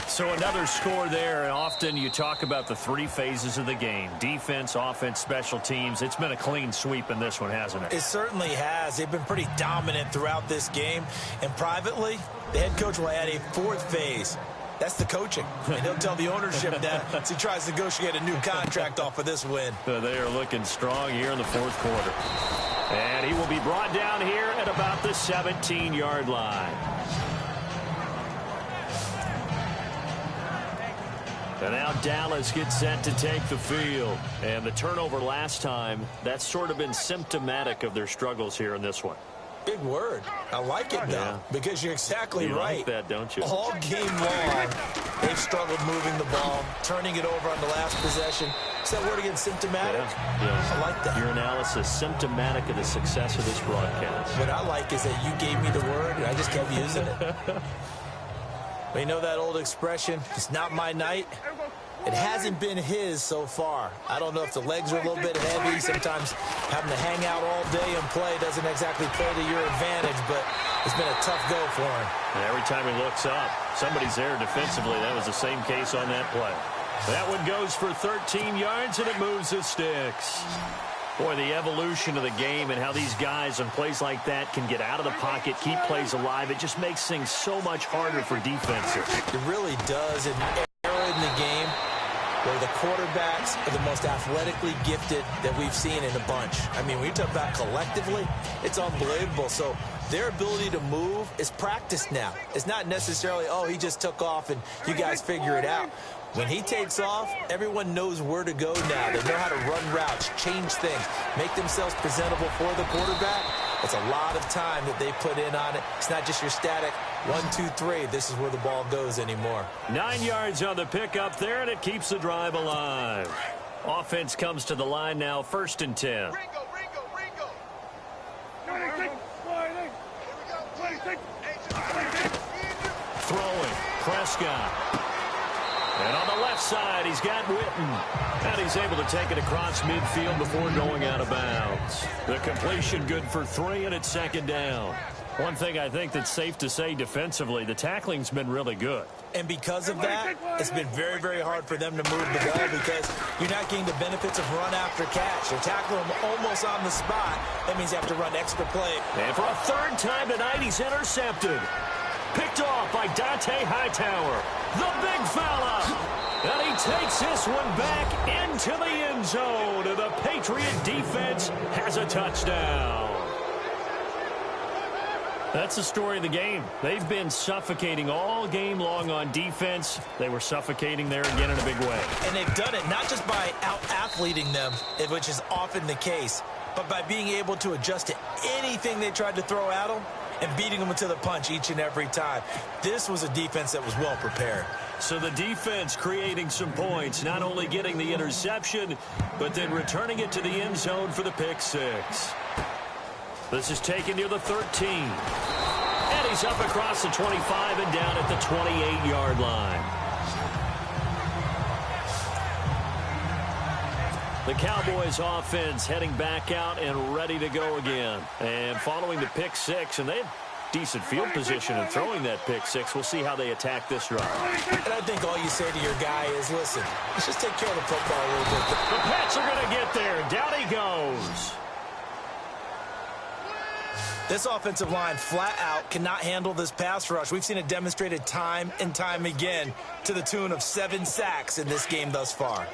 So another score there, and often you talk about the three phases of the game. Defense, offense, special teams. It's been a clean sweep in this one, hasn't it? It certainly has. They've been pretty dominant throughout this game. And privately, the head coach will add a fourth phase. That's the coaching. And he'll tell the ownership that as he tries to negotiate a new contract off of this win. They are looking strong here in the fourth quarter. And he will be brought down here at about the 17-yard line. And now Dallas gets set to take the field. And the turnover last time, that's sort of been symptomatic of their struggles here in this one. Big word. I like it, though, because you're exactly right. You like that, don't you? All game long, they've struggled moving the ball, turning it over on the last possession. Is that word again, symptomatic? Yeah. I like that. Your analysis, symptomatic of the success of this broadcast. What I like is that you gave me the word, and I just kept using it. But you know that old expression, it's not my night? It hasn't been his so far. I don't know if the legs are a little bit heavy. Sometimes having to hang out all day and play doesn't exactly play to your advantage, but it's been a tough go for him. And every time he looks up, somebody's there defensively. That was the same case on that play. That one goes for 13 yards, and it moves the sticks. Boy, the evolution of the game and how these guys on plays like that can get out of the pocket, keep plays alive, it just makes things so much harder for defenses. It really does. And the era in the game where the quarterbacks are the most athletically gifted that we've seen in a bunch. I mean, when you talk about collectively, it's unbelievable. So their ability to move is practiced now. It's not necessarily, oh, he just took off and you guys figure it out. When he takes off, everyone knows where to go now. They know how to run routes, change things, make themselves presentable for the quarterback. It's a lot of time that they put in on it. It's not just your static 1, 2, 3. This is where the ball goes anymore. 9 yards on the pickup there, and it keeps the drive alive. Offense comes to the line now, 1st and 10. Throwing, Prescott. And on the left side, he's got Witten. And he's able to take it across midfield before going out of bounds. The completion good for 3, and it's 2nd down. One thing I think that's safe to say defensively, the tackling's been really good. And because of that, it's been very, very hard for them to move the ball because you're not getting the benefits of run after catch. You're tackling them almost on the spot. That means you have to run extra play. And for a 3rd time tonight, he's intercepted. Picked off by Dante Hightower, the big fella. And he takes this one back into the end zone. And the Patriot defense has a touchdown. That's the story of the game. They've been suffocating all game long on defense. They were suffocating there again in a big way. And they've done it not just by out-athleting them, which is often the case, but by being able to adjust to anything they tried to throw at them and beating them to the punch each and every time. This was a defense that was well prepared. So the defense creating some points, not only getting the interception, but then returning it to the end zone for the pick 6. This is taken near the 13. And he's up across the 25 and down at the 28-yard line. The Cowboys offense heading back out and ready to go again. And following the pick 6, and they've decent field position in throwing that pick six. We'll see how they attack this drive. And I think all you say to your guy is, listen, let's just take care of the football a little bit. The Pats are going to get there. Down he goes. This offensive line flat out cannot handle this pass rush. We've seen it demonstrated time and time again to the tune of 7 sacks in this game thus far.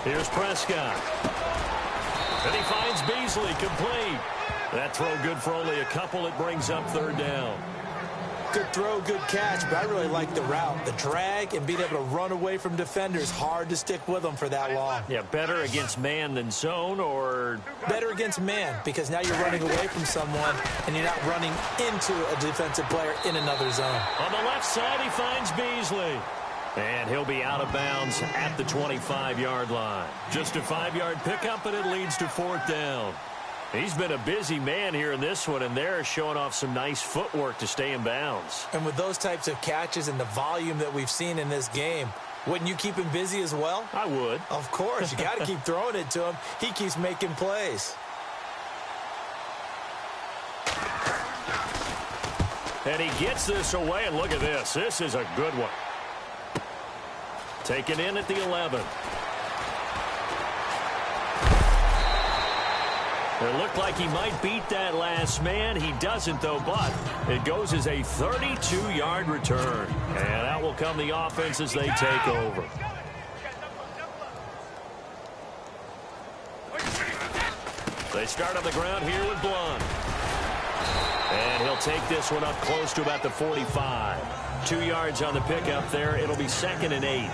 Here's Prescott. And he finds Beasley complete. That throw good for only a couple. It brings up third down. Good throw, good catch, but I really like the route. The drag and being able to run away from defenders, hard to stick with them for that long. Yeah, better against man than zone, or? Better against man, because now you're running away from someone and you're not running into a defensive player in another zone. On the left side, he finds Beasley. And he'll be out of bounds at the 25-yard line. Just a 5-yard pickup, and it leads to fourth down. He's been a busy man here in this one, and they're showing off some nice footwork to stay in bounds. And with those types of catches and the volume that we've seen in this game, wouldn't you keep him busy as well? I would. Of course. You got to keep throwing it to him. He keeps making plays. And he gets this away, and look at this. This is a good one. Taken in at the 11. It looked like he might beat that last man. He doesn't, though, but it goes as a 32-yard return. And out will come the offense as they take over. They start on the ground here with Blunt. And he'll take this one up close to about the 45. 2 yards on the pickup there. It'll be 2nd and 8.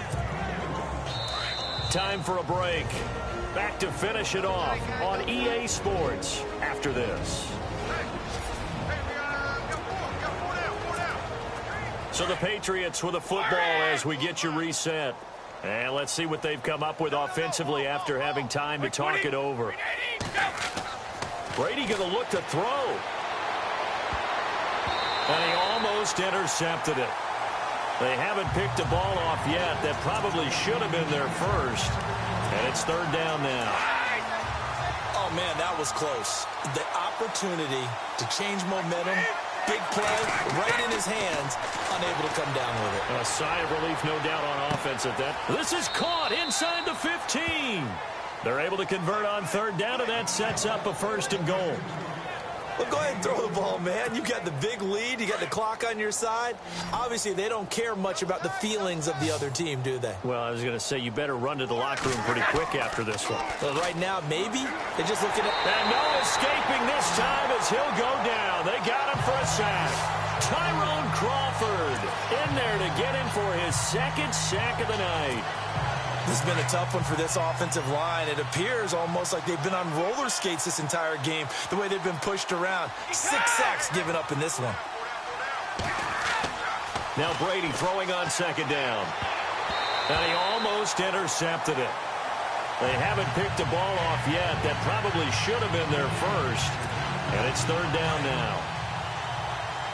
Time for a break. Back to finish it off on EA Sports after this. So the Patriots with a football as we get you reset. And let's see what they've come up with offensively after having time to talk it over. Brady going to look to throw. And he almost intercepted it. They haven't picked a ball off yet. That probably should have been their first. And it's third down now. Oh, man, that was close. The opportunity to change momentum, big play, right in his hands, unable to come down with it. A sigh of relief, no doubt, on offense at that. This is caught inside the 15. They're able to convert on third down, and that sets up a 1st and goal. Well, go ahead and throw the ball, man. You got the big lead. You got the clock on your side. Obviously, they don't care much about the feelings of the other team, do they? Well, I was going to say, you better run to the locker room pretty quick after this one. Well, right now, maybe. They're just looking at... And no escaping this time as he'll go down. They got him for a sack. Tyrone Crawford in there to get him for his 2nd sack of the night. This has been a tough one for this offensive line. It appears almost like they've been on roller skates this entire game, the way they've been pushed around. 6 sacks given up in this one. Now Brady throwing on 2nd down. And he almost intercepted it. They haven't picked a ball off yet. That probably should have been their first. And it's third down now.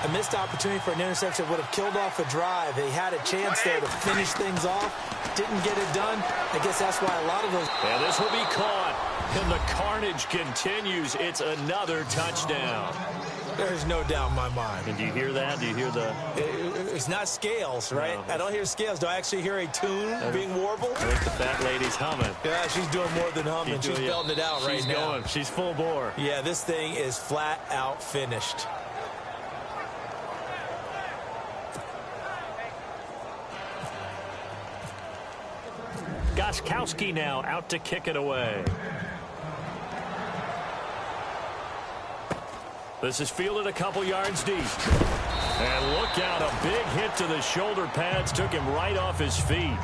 A missed opportunity for an interception would have killed off a drive. They had a chance there to finish things off. Didn't get it done. I guess that's why a lot of those... And this will be caught. And the carnage continues. It's another touchdown. There's no doubt in my mind. And do you hear that? Do you hear the... It's not scales, right? No. I don't hear scales. Do I actually hear a tune being warbled? I think the fat lady's humming. Yeah, she's doing more than humming. She's belting it out right now. She's going. She's full bore. Yeah, this thing is flat out finished. Gostkowski now out to kick it away. This is fielded a couple yards deep. And look out, a big hit to the shoulder pads took him right off his feet.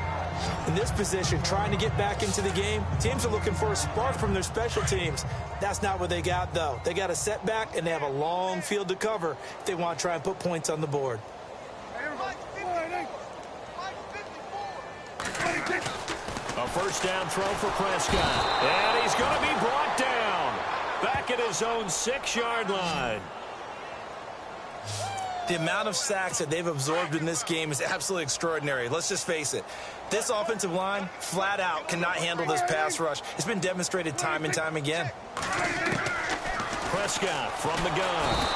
In this position, trying to get back into the game, teams are looking for a spark from their special teams. That's not what they got, though. They got a setback, and they have a long field to cover if they want to try and put points on the board. A first down throw for Prescott. And he's going to be brought down. Back at his own 6-yard line. The amount of sacks that they've absorbed in this game is absolutely extraordinary. Let's just face it. This offensive line, flat out, cannot handle this pass rush. It's been demonstrated time and time again. Prescott from the gun.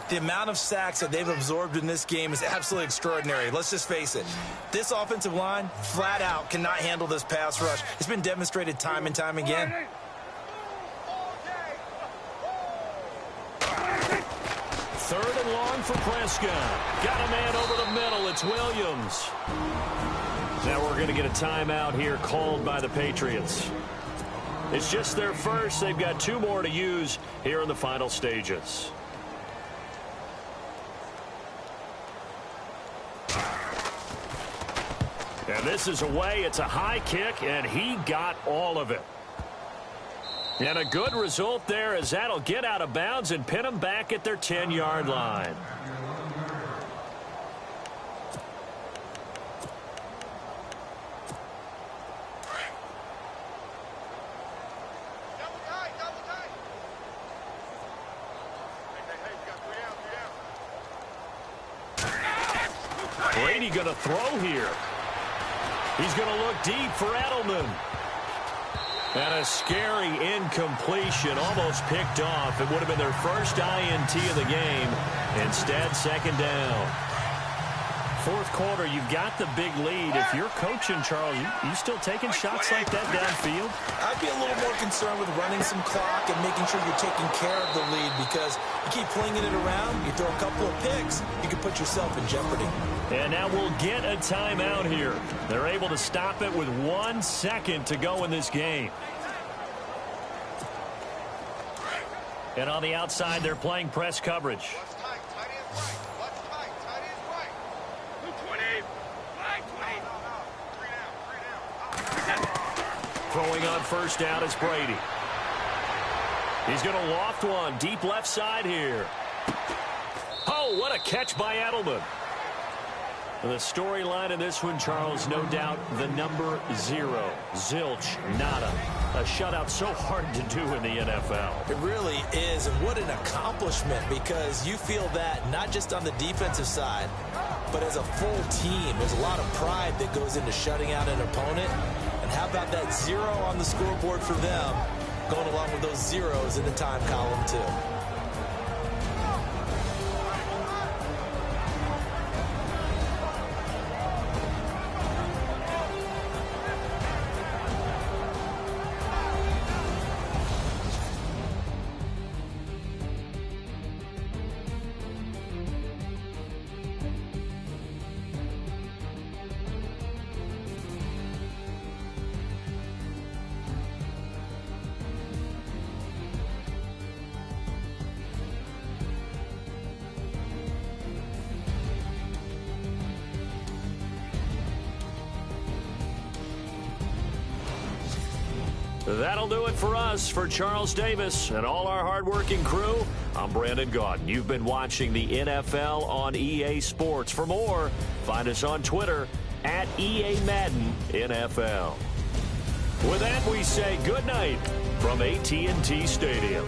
The amount of sacks that they've absorbed in this game is absolutely extraordinary. Let's just face it. This offensive line, flat out, cannot handle this pass rush. It's been demonstrated time and time again. Third and long for Prescott. Got a man over the middle. It's Williams. Now we're going to get a timeout here called by the Patriots. It's just their first. They've got 2 more to use here in the final stages. And this is away. It's a high kick, and he got all of it. And a good result there, as that'll get out of bounds and pin them back at their 10-yard line. Brady going to throw here. He's going to look deep for Edelman. And a scary incompletion, almost picked off. It would have been their first INT of the game. Instead, second down. Fourth quarter, you've got the big lead. If you're coaching, Charles, you still taking shots like that downfield? I'd be a little more concerned with running some clock and making sure you're taking care of the lead, because you keep flinging it around, you throw a couple of picks, you can put yourself in jeopardy. And now we'll get a timeout here. They're able to stop it with 1 second to go in this game. And on the outside, they're playing press coverage. Throwing on first down is Brady. He's going to loft one deep left side here. Oh, what a catch by Edelman. The storyline in this one, Charles, no doubt the number 0. Zilch, nada. A shutout so hard to do in the NFL. It really is, and what an accomplishment, because you feel that not just on the defensive side, but as a full team. There's a lot of pride that goes into shutting out an opponent. And how about that 0 on the scoreboard for them, going along with those zeros in the time column, too. That'll do it for us. For Charles Davis and all our hardworking crew, I'm Brandon Gaudin. You've been watching the NFL on EA Sports. For more, find us on Twitter at EA Madden NFL. With that, we say good night from AT&T Stadium.